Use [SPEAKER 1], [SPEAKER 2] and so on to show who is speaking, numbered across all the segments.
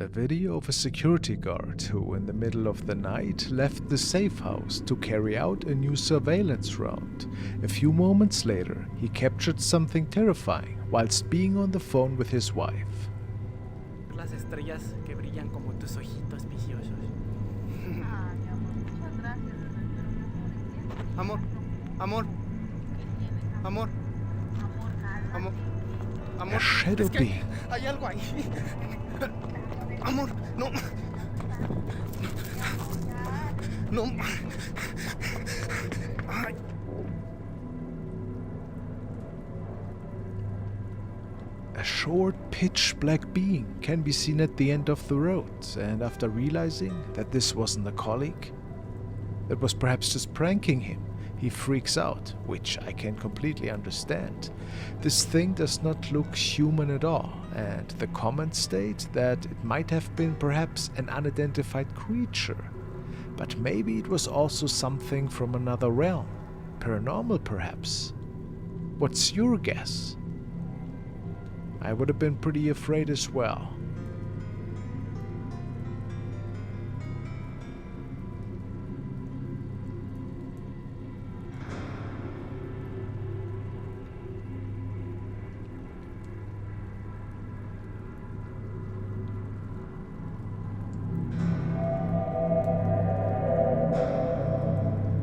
[SPEAKER 1] A video of a security guard who, in the middle of the night, left the safe house to carry out a new surveillance round. A few moments later, he captured something terrifying whilst being on the phone with his wife.
[SPEAKER 2] Las estrellas que brillan como tus ojitos viciosos. Amor, amor, amor, amor, amor.
[SPEAKER 1] A shadow being.
[SPEAKER 2] Hay algo ahí. Amor, no. No. Ay.
[SPEAKER 1] A short, pitch-black being can be seen at the end of the road, and after realizing that this wasn't a colleague, that was perhaps just pranking him, he freaks out, which I can completely understand. This thing does not look human at all, and the comments state that it might have been perhaps an unidentified creature, but maybe it was also something from another realm, paranormal perhaps. What's your guess? I would have been pretty afraid as well.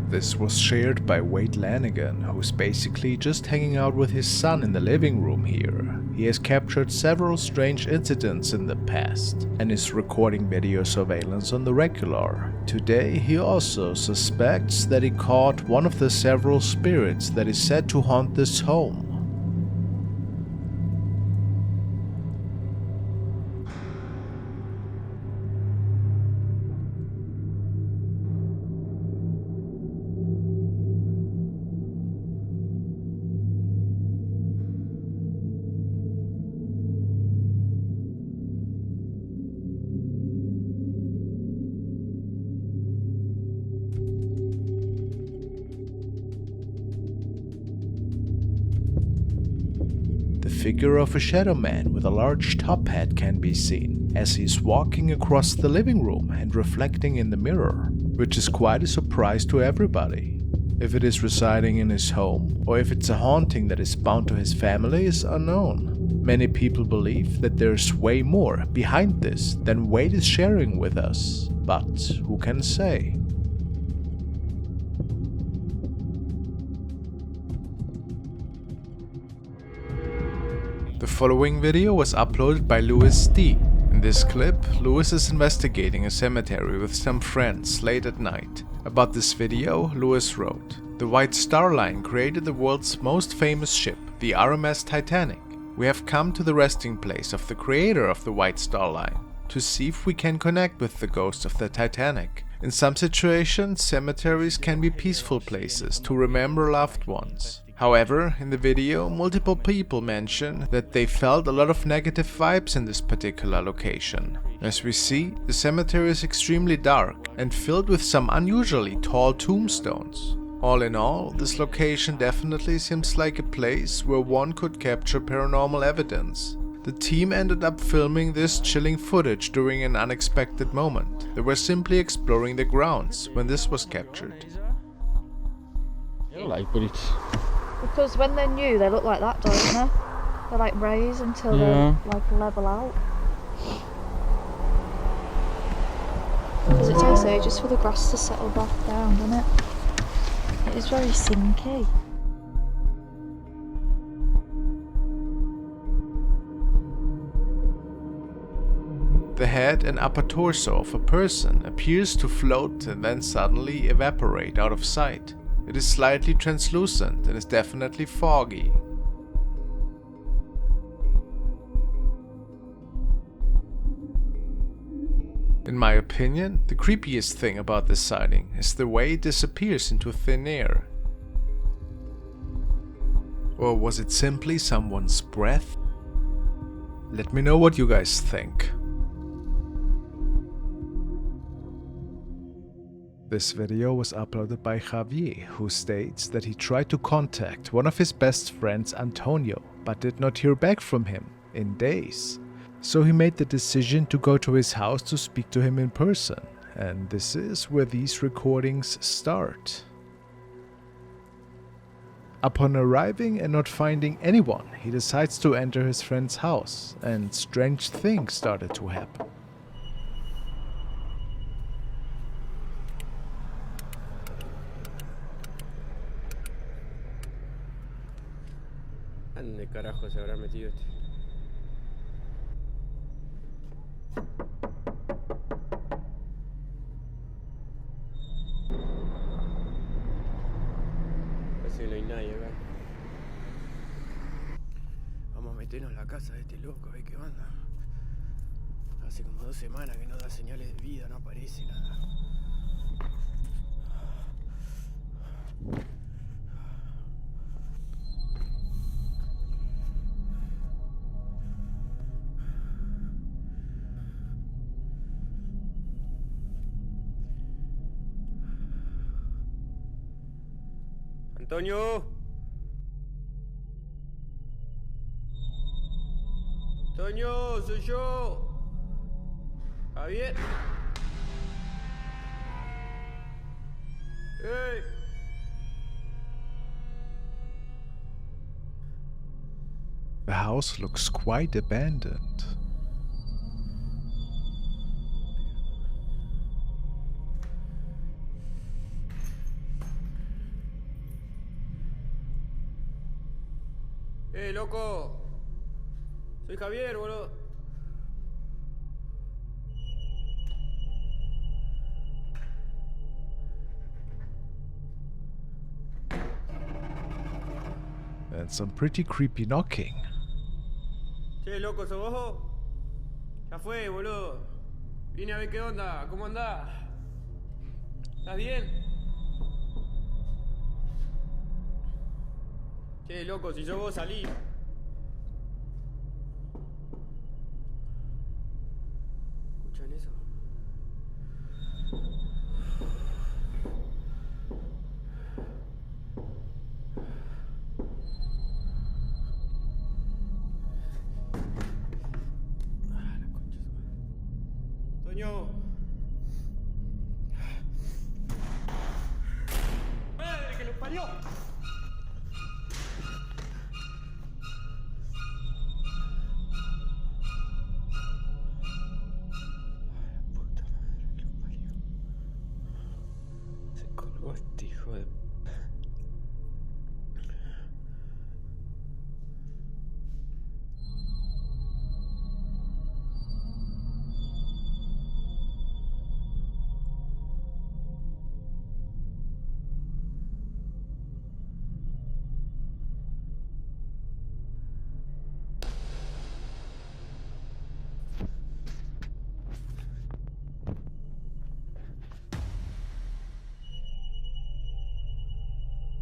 [SPEAKER 1] This was shared by Wade Lanigan, who's basically just hanging out with his son in the living room here. He has captured several strange incidents in the past and is recording video surveillance on the regular. Today he also suspects that he caught one of the several spirits that is said to haunt this home. The figure of a shadow man with a large top hat can be seen as he's walking across the living room and reflecting in the mirror, which is quite a surprise to everybody. If it is residing in his home or if it's a haunting that is bound to his family is unknown. Many people believe that there's way more behind this than Wade is sharing with us, but who can say? The following video was uploaded by Louis D. In this clip, Louis is investigating a cemetery with some friends late at night. About this video, Louis wrote, "The White Star Line created the world's most famous ship, the RMS Titanic. We have come to the resting place of the creator of the White Star Line to see if we can connect with the ghost of the Titanic. In some situations, cemeteries can be peaceful places to remember loved ones. However, in the video, multiple people mention that they felt a lot of negative vibes in this particular location. As we see, the cemetery is extremely dark and filled with some unusually tall tombstones. All in all, this location definitely seems like a place where one could capture paranormal evidence. The team ended up filming this chilling footage during an unexpected moment. They were simply exploring the grounds when this was captured."
[SPEAKER 3] But it's...
[SPEAKER 4] Because when they're new, they look like that, don't they? They're like raised until they like level out. Because it takes ages for the grass to settle back down, doesn't it? It is very sinky.
[SPEAKER 1] The head and upper torso of a person appears to float and then suddenly evaporate out of sight. It is slightly translucent and is definitely foggy. In my opinion, the creepiest thing about this sighting is the way it disappears into thin air. Or was it simply someone's breath? Let me know what you guys think. This video was uploaded by Javier, who states that he tried to contact one of his best friends, Antonio, but did not hear back from him in days. So he made the decision to go to his house to speak to him in person, and this is where these recordings start. Upon arriving and not finding anyone, he decides to enter his friend's house, and strange things started to happen.
[SPEAKER 3] ¿Dónde carajo se habrá metido este? Parece que no hay nadie acá. Vamos a meternos en la casa de este loco, a ver qué onda. Hace como 2 semanas que no da señales de vida, no aparece nada. ¡Antonio! ¡Antonio, soy yo! ¿Javier? ¡Hey!
[SPEAKER 1] The house looks quite abandoned.
[SPEAKER 3] Loco! Soy Javier, boludo.
[SPEAKER 1] And some pretty creepy knocking.
[SPEAKER 3] Che, loco, ¿sos vos? Ya fue, boludo. Vine a ver qué onda, ¿cómo andás? ¿Estás bien? Che, loco, si sos vos, salí. ¿Escuchan eso? La concha de su madre. Toño. ¡Madre que los parió! Este hijo de...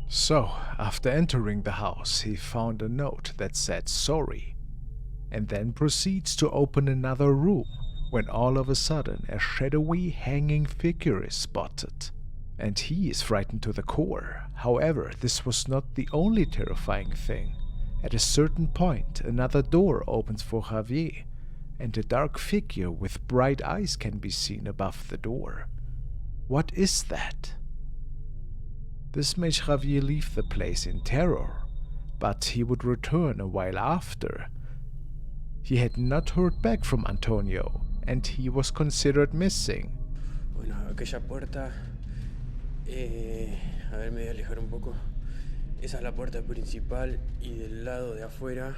[SPEAKER 1] So, after entering the house, he found a note that said sorry, and then proceeds to open another room, when all of a sudden a shadowy hanging figure is spotted, and he is frightened to the core. However, this was not the only terrifying thing. At a certain point, another door opens for Javier, and a dark figure with bright eyes can be seen above the door. What is that? This made Javier leave the place in terror, but he would return a while after. He had not heard back from Antonio, and he was considered missing.
[SPEAKER 3] Bueno, aquella puerta... a ver, me voy a alejar un poco. Esa es la puerta principal y del lado de afuera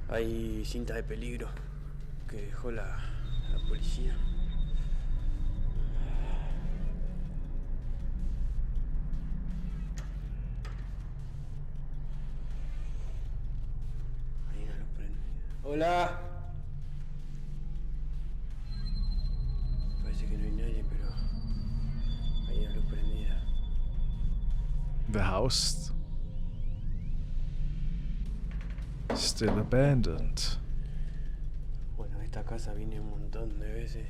[SPEAKER 3] hay cinta de peligro que dejó la policía. Ahí no lo prende. ¡Hola! Parece que no hay nadie, pero ahí no lo prendida.
[SPEAKER 1] The house still abandoned.
[SPEAKER 3] Bueno, esta casa vine un montón de veces.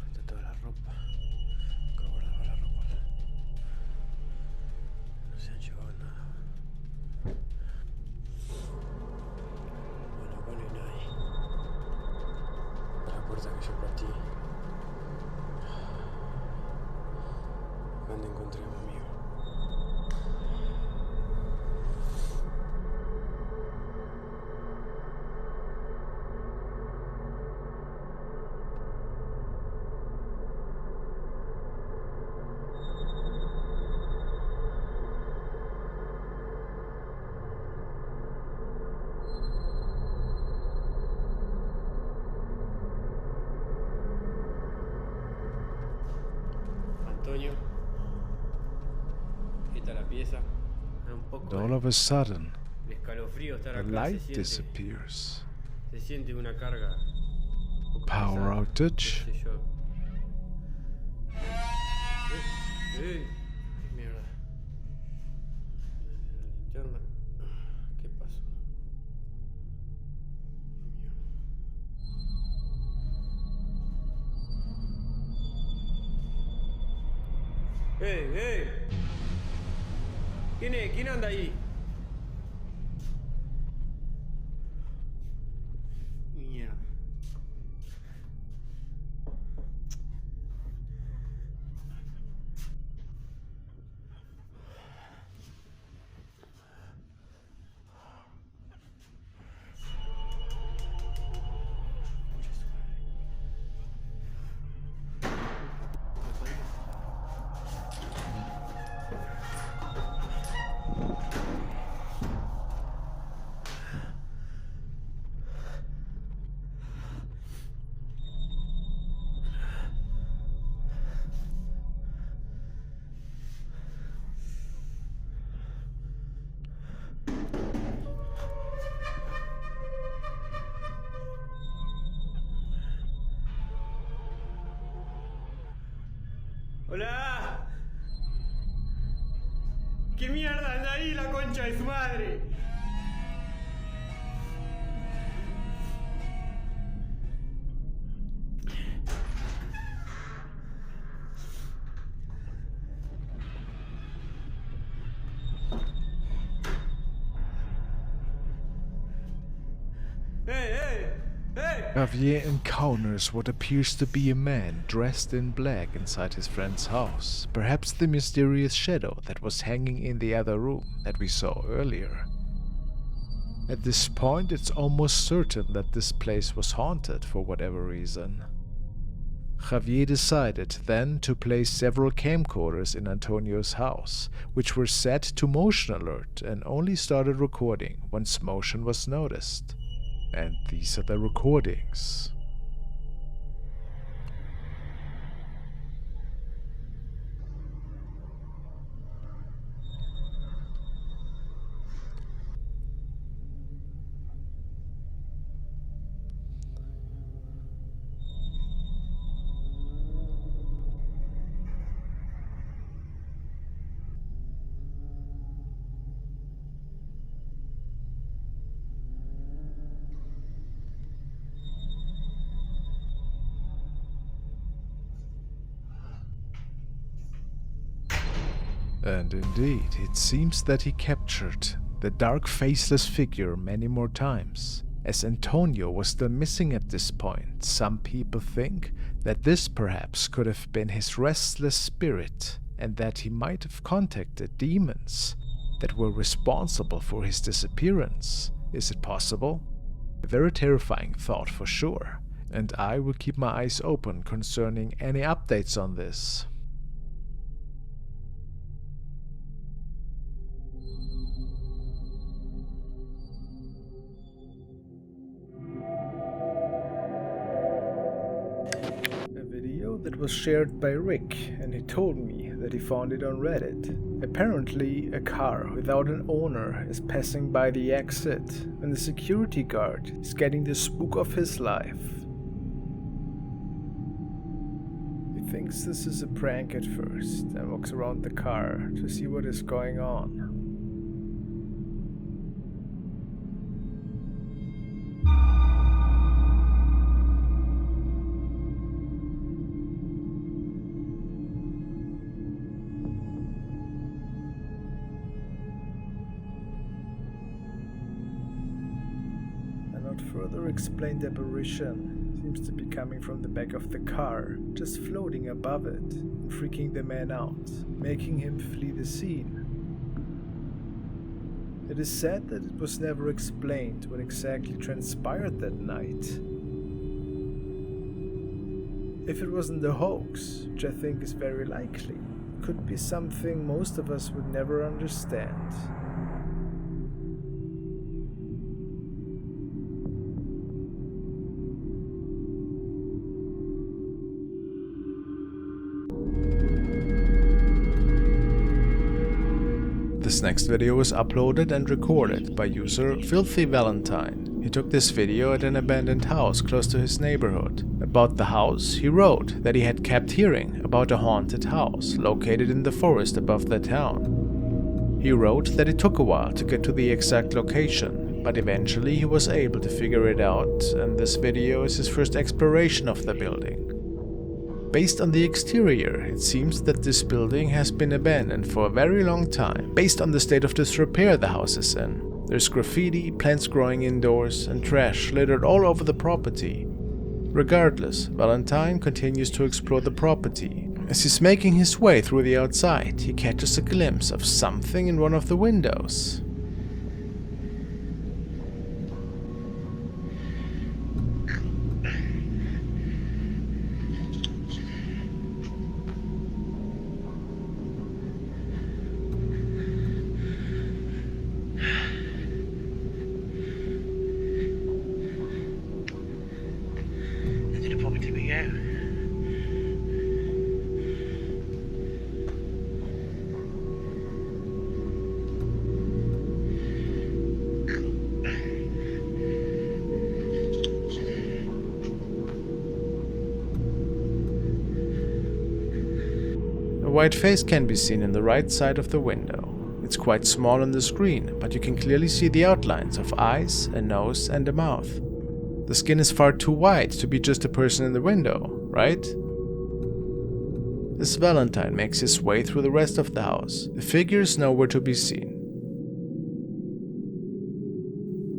[SPEAKER 3] Está toda la ropa. Acá guardaba la ropa. No se han llevado nada. puerta que yo partí. Donde encontré a mi amigo. Antonio, esta es la pieza. Da un poco
[SPEAKER 1] And all of a sudden,
[SPEAKER 3] de escalofrío estar
[SPEAKER 1] the
[SPEAKER 3] acá.
[SPEAKER 1] light disappears.
[SPEAKER 3] Se siente una carga. Un poco
[SPEAKER 1] Power
[SPEAKER 3] pesada,
[SPEAKER 1] outage.
[SPEAKER 3] qué sé yo. ¡Qué mierda! La linterna. ¿Qué pasó? ¡Ey! ¿Quién es? ¿Quién anda ahí? Mierda. ¡Hola! ¿Qué mierda anda ahí, la concha de su madre? ¡Hey!
[SPEAKER 1] Javier encounters what appears to be a man dressed in black inside his friend's house, perhaps the mysterious shadow that was hanging in the other room that we saw earlier. At this point, it's almost certain that this place was haunted for whatever reason. Javier decided then to place several camcorders in Antonio's house, which were set to motion alert and only started recording once motion was noticed. And these are the recordings. And indeed, it seems that he captured the dark faceless figure many more times. As Antonio was still missing at this point, some people think that this perhaps could have been his restless spirit, and that he might have contacted demons that were responsible for his disappearance. Is it possible? A very terrifying thought for sure, and I will keep my eyes open concerning any updates on this. That was shared by Rick, and he told me that he found it on Reddit. Apparently, a car without an owner is passing by the exit, and the security guard is getting the spook of his life. He thinks this is a prank at first, and walks around the car to see what is going on. Further explained apparition, seems to be coming from the back of the car, just floating above it and freaking the man out, making him flee the scene. It is said that it was never explained what exactly transpired that night. If it wasn't a hoax, which I think is very likely, it could be something most of us would never understand. This next video was uploaded and recorded by user Filthy Valentine. He took this video at an abandoned house close to his neighborhood. About the house, he wrote that he had kept hearing about a haunted house located in the forest above the town. He wrote that it took a while to get to the exact location, but eventually he was able to figure it out, and this video is his first exploration of the building. Based on the exterior, it seems that this building has been abandoned for a very long time, based on the state of disrepair the house is in. There's graffiti, plants growing indoors, and trash littered all over the property. Regardless, Valentine continues to explore the property. As he's making his way through the outside, he catches a glimpse of something in one of the windows. A white face can be seen in the right side of the window. It's quite small on the screen, but you can clearly see the outlines of eyes, a nose, and a mouth. The skin is far too white to be just a person in the window, right? As Valentine makes his way through the rest of the house, the figure is nowhere to be seen.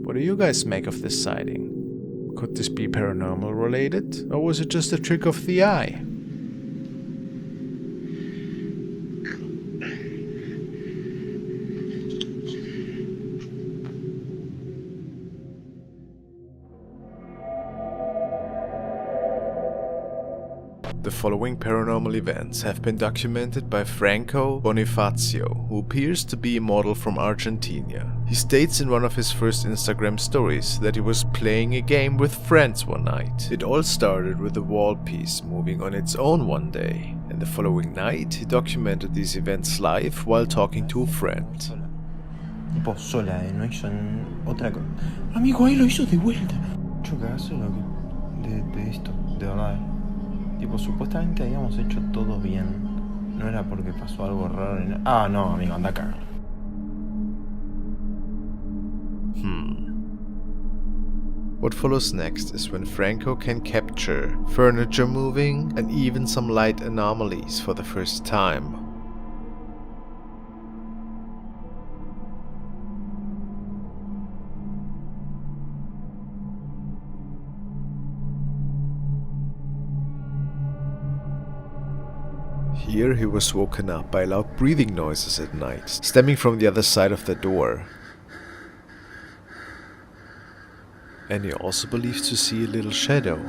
[SPEAKER 1] What do you guys make of this sighting? Could this be paranormal related, or was it just a trick of the eye? The following paranormal events have been documented by Franco Bonifacio, who appears to be a model from Argentina. He states in one of his first Instagram stories that he was playing a game with friends one night. It all started with a wall piece moving on its own one day, and the following night he documented these events live while talking to a friend.
[SPEAKER 3] Tipo sola, no hizo otra cosa. Amigo, ahí lo hizo de vuelta. Mucho cagazo de esto, de verdad. Tipo, supuestamente habíamos hecho todo bien. No era porque pasó algo raro ni nada. Ah, no, amigo, anda a cagar.
[SPEAKER 1] What follows next is when Franco can capture furniture moving and even some light anomalies for the first time. Here he was woken up by loud breathing noises at night, stemming from the other side of the door. And he also believed to see a little shadow.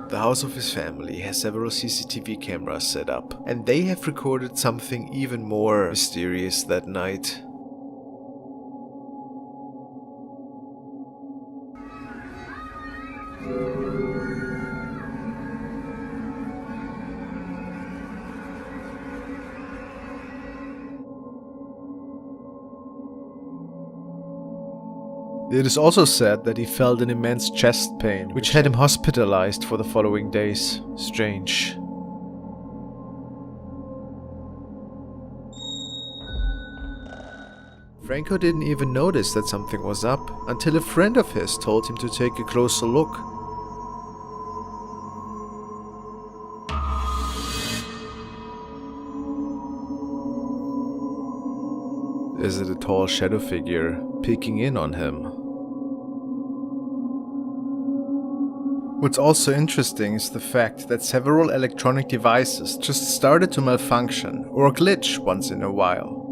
[SPEAKER 1] The house of his family has several CCTV cameras set up, and they have recorded something even more mysterious that night. It is also said that he felt an immense chest pain, which had him hospitalized for the following days. Strange. Franco didn't even notice that something was up until a friend of his told him to take a closer look. Is it a tall shadow figure peeking in on him? What's also interesting is the fact that several electronic devices just started to malfunction or glitch once in a while.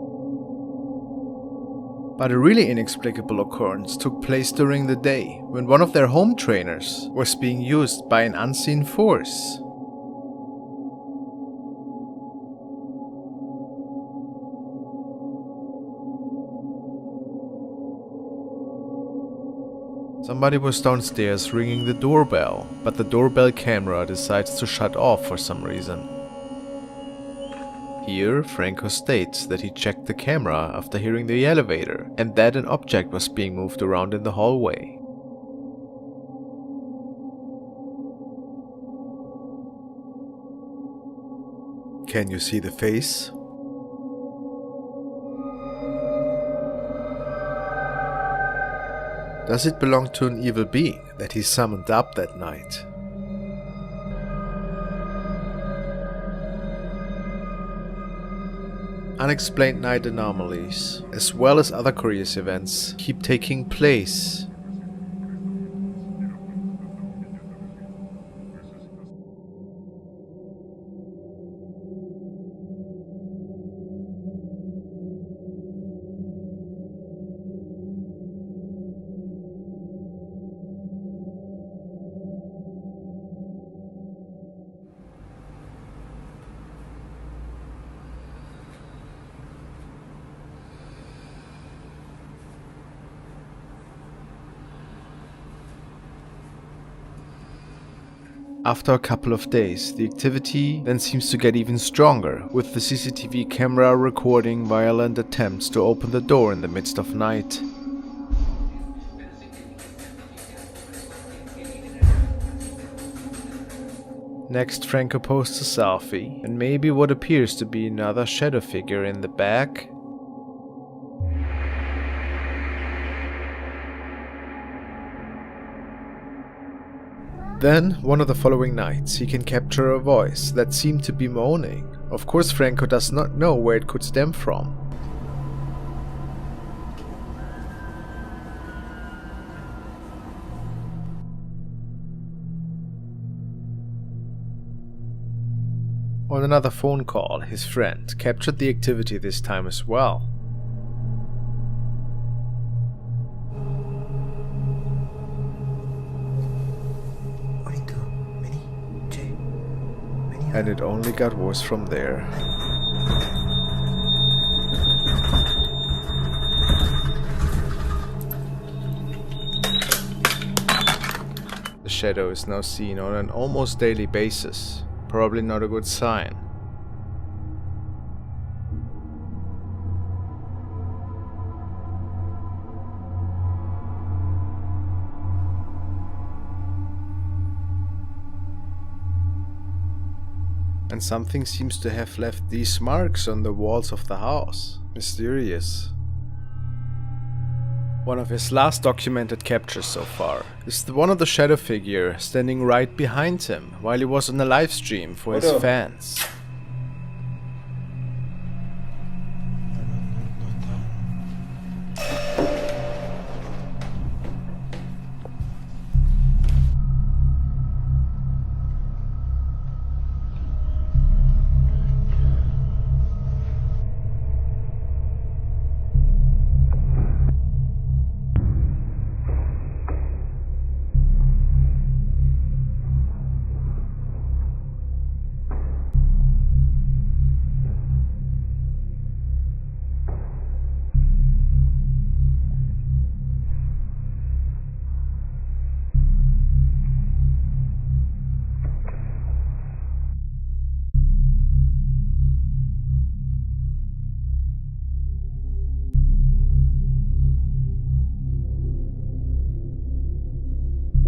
[SPEAKER 1] But a really inexplicable occurrence took place during the day when one of their home trainers was being used by an unseen force. Somebody was downstairs ringing the doorbell, but the doorbell camera decides to shut off for some reason. Here, Franco states that he checked the camera after hearing the elevator and that an object was being moved around in the hallway. Can you see the face? Does it belong to an evil being that he summoned up that night? Unexplained night anomalies, as well as other curious events, keep taking place. After a couple of days, the activity then seems to get even stronger, with the CCTV camera recording violent attempts to open the door in the midst of night. Next, Franco posts a selfie, and maybe what appears to be another shadow figure in the back. Then, one of the following nights, he can capture a voice that seemed to be moaning. Of course, Franco does not know where it could stem from. On another phone call, his friend captured the activity this time as well. And it only got worse from there. The shadow is now seen on an almost daily basis. Probably not a good sign. And something seems to have left these marks on the walls of the house. Mysterious. One of his last documented captures so far is the one of the shadow figure standing right behind him while he was on a live stream for his fans.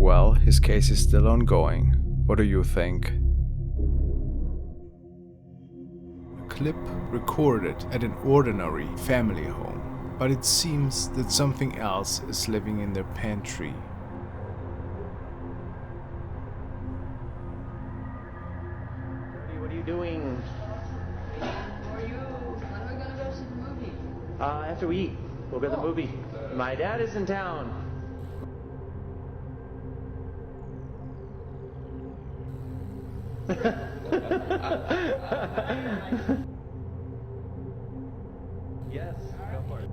[SPEAKER 1] Well, his case is still ongoing. What do you think? A clip recorded at an ordinary family home, but it seems that something else is living in their pantry.
[SPEAKER 3] What are you doing?
[SPEAKER 5] When are we gonna go see the movie?
[SPEAKER 3] After we eat, we'll go to the movie. My dad is in town. Yes, go for it.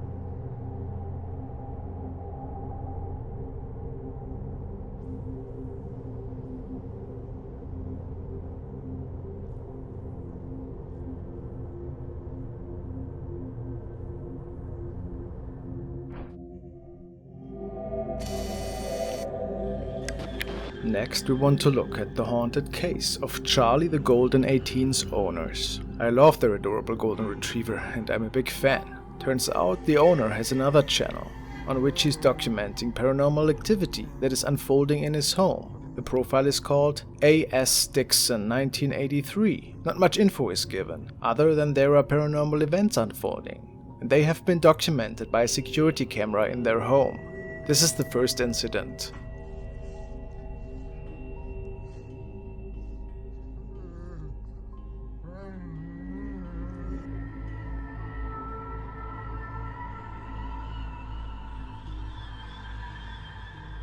[SPEAKER 1] Next, we want to look at the haunted case of Charlie the Golden 18's owners. I love their adorable golden retriever and I'm a big fan. Turns out the owner has another channel on which he's documenting paranormal activity that is unfolding in his home. The profile is called A.S. Dixon 1983. Not much info is given, other than there are paranormal events unfolding, and they have been documented by a security camera in their home. This is the first incident.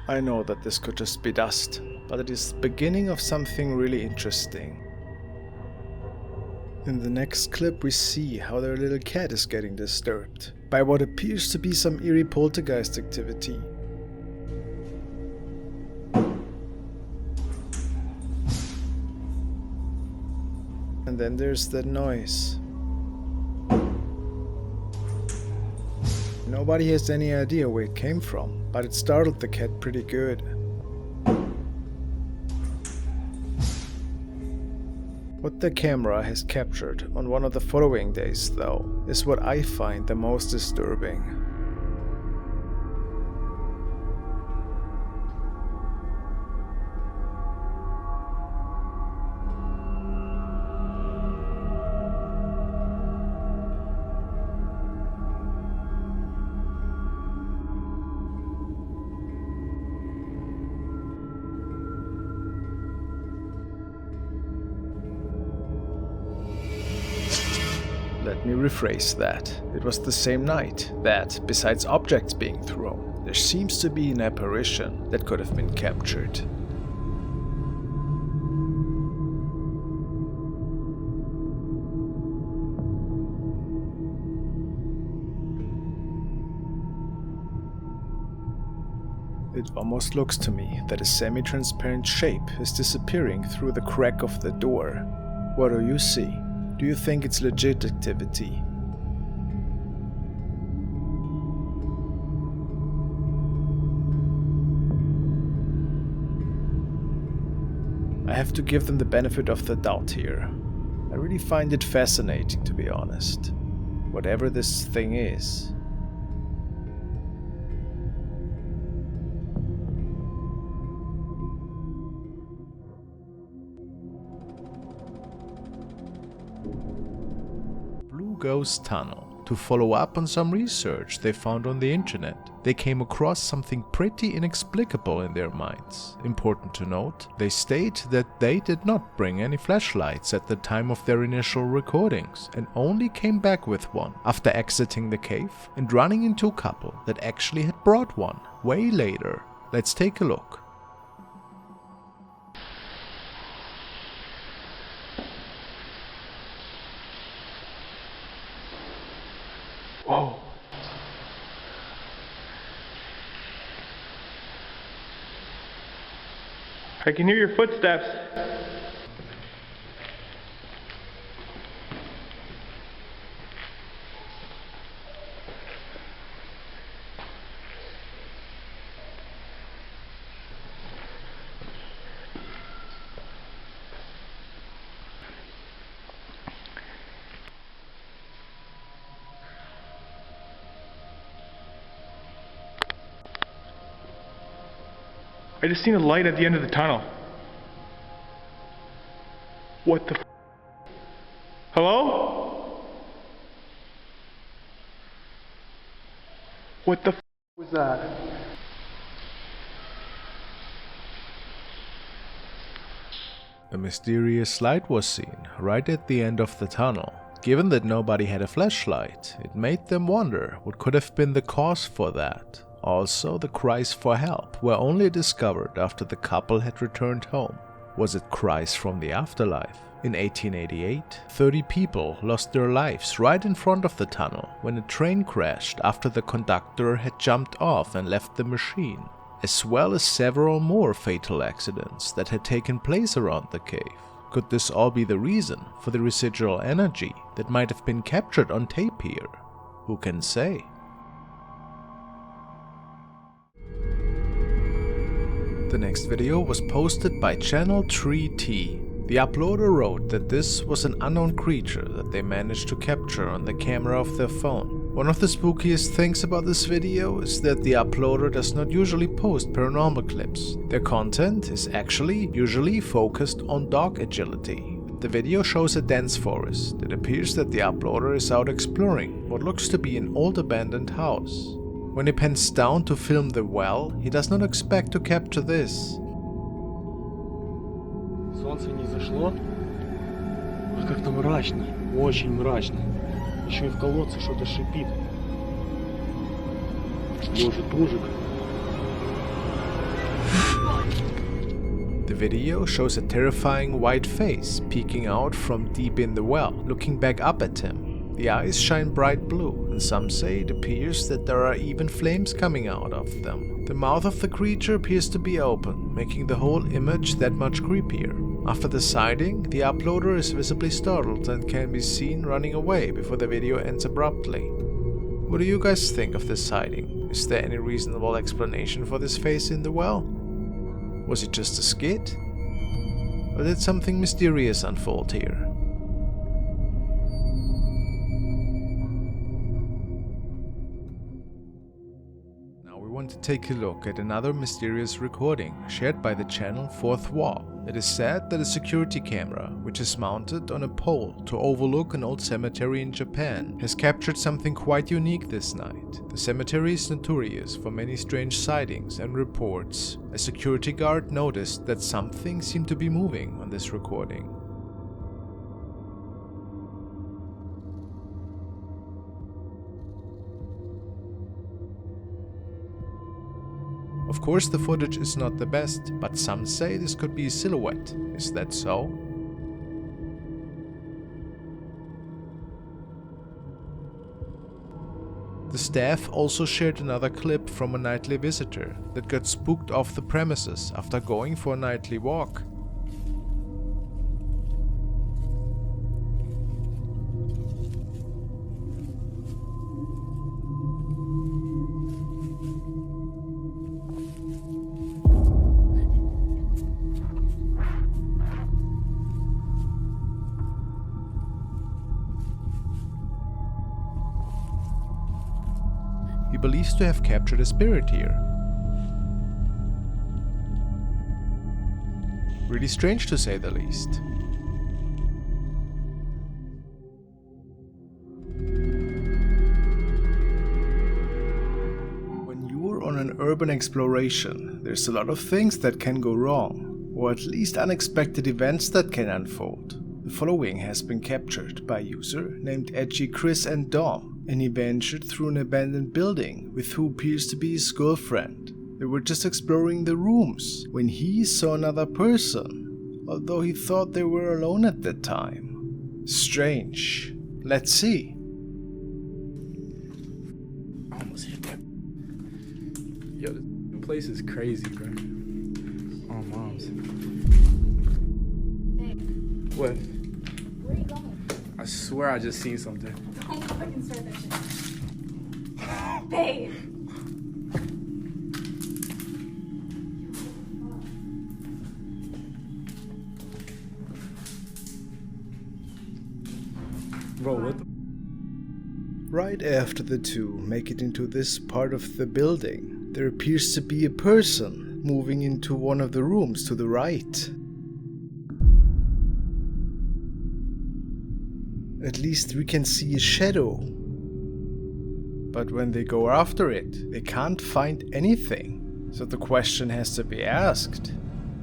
[SPEAKER 1] I know that this could just be dust, but it is the beginning of something really interesting. In the next clip we see how their little cat is getting disturbed by what appears to be some eerie poltergeist activity. And then there's that noise. Nobody has any idea where it came from, but it startled the cat pretty good. What the camera has captured on one of the following days, though, is what I find the most disturbing. Let me rephrase that. It was the same night that, besides objects being thrown, there seems to be an apparition that could have been captured. It almost looks to me that a semi-transparent shape is disappearing through the crack of the door. What do you see? Do you think it's legit activity? I have to give them the benefit of the doubt here. I really find it fascinating, to be honest. Whatever this thing is. Ghost Tunnel. To follow up on some research they found on the internet, they came across something pretty inexplicable in their minds. Important to note, they state that they did not bring any flashlights at the time of their initial recordings and only came back with one after exiting the cave and running into a couple that actually had brought one way later. Let's take a look.
[SPEAKER 5] Whoa. I can hear your footsteps. I just seen a light at the end of the tunnel. What the f? Hello? What the f was that?
[SPEAKER 1] A mysterious light was seen right at the end of the tunnel. Given that nobody had a flashlight, it made them wonder what could have been the cause for that. Also, the cries for help were only discovered after the couple had returned home. Was it cries from the afterlife? In 1888, 30 people lost their lives right in front of the tunnel when a train crashed after the conductor had jumped off and left the machine, as well as several more fatal accidents that had taken place around the cave. Could this all be the reason for the residual energy that might have been captured on tape here? Who can say? The next video was posted by Channel 3T. The uploader wrote that this was an unknown creature that they managed to capture on the camera of their phone. One of the spookiest things about this video is that the uploader does not usually post paranormal clips. Their content is actually usually focused on dog agility. The video shows a dense forest. It appears that the uploader is out exploring what looks to be an old abandoned house. When he pans down to film the well, he does not expect to capture this.
[SPEAKER 6] Солнце не зашло. Ой, как-то мрачно, очень мрачно. Еще и в колодце что-то шипит. Может, ужик.
[SPEAKER 1] The video shows a terrifying white face peeking out from deep in the well, looking back up at him. The eyes shine bright blue, and some say it appears that there are even flames coming out of them. The mouth of the creature appears to be open, making the whole image that much creepier. After the sighting, the uploader is visibly startled and can be seen running away before the video ends abruptly. What do you guys think of this sighting? Is there any reasonable explanation for this face in the well? Was it just a skit? Or did something mysterious unfold here? To take a look at another mysterious recording shared by the channel Fourth Wall. It is said that a security camera, which is mounted on a pole to overlook an old cemetery in Japan, has captured something quite unique this night. The cemetery is notorious for many strange sightings and reports. A security guard noticed that something seemed to be moving on this recording. Of course, the footage is not the best, but some say this could be a silhouette. Is that so? The staff also shared another clip from a nightly visitor that got spooked off the premises after going for a nightly walk. He believes to have captured a spirit here. Really strange to say the least. When you're on an urban exploration, there's a lot of things that can go wrong, or at least unexpected events that can unfold. The following has been captured by a user named Edgy Chris and Dom, and he ventured through an abandoned building with who appears to be his girlfriend. They were just exploring the rooms when he saw another person, although he thought they were alone at that time. Strange. Let's see.
[SPEAKER 2] I almost hit that. Yo, this place is crazy, bro. Oh, mom's.
[SPEAKER 7] Hey,
[SPEAKER 2] What?
[SPEAKER 7] where are you going?
[SPEAKER 2] I swear I just seen something.
[SPEAKER 7] Don't go back and start that shit. Babe!
[SPEAKER 2] Bro, what the?
[SPEAKER 1] Right after the two make it into this part of the building, there appears to be a person moving into one of the rooms to the right. At least we can see a shadow. But when they go after it, they can't find anything. So the question has to be asked,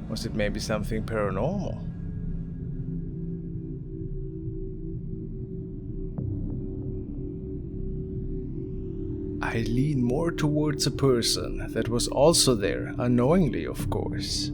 [SPEAKER 1] was it maybe something paranormal? I lean more towards a person that was also there, unknowingly of course.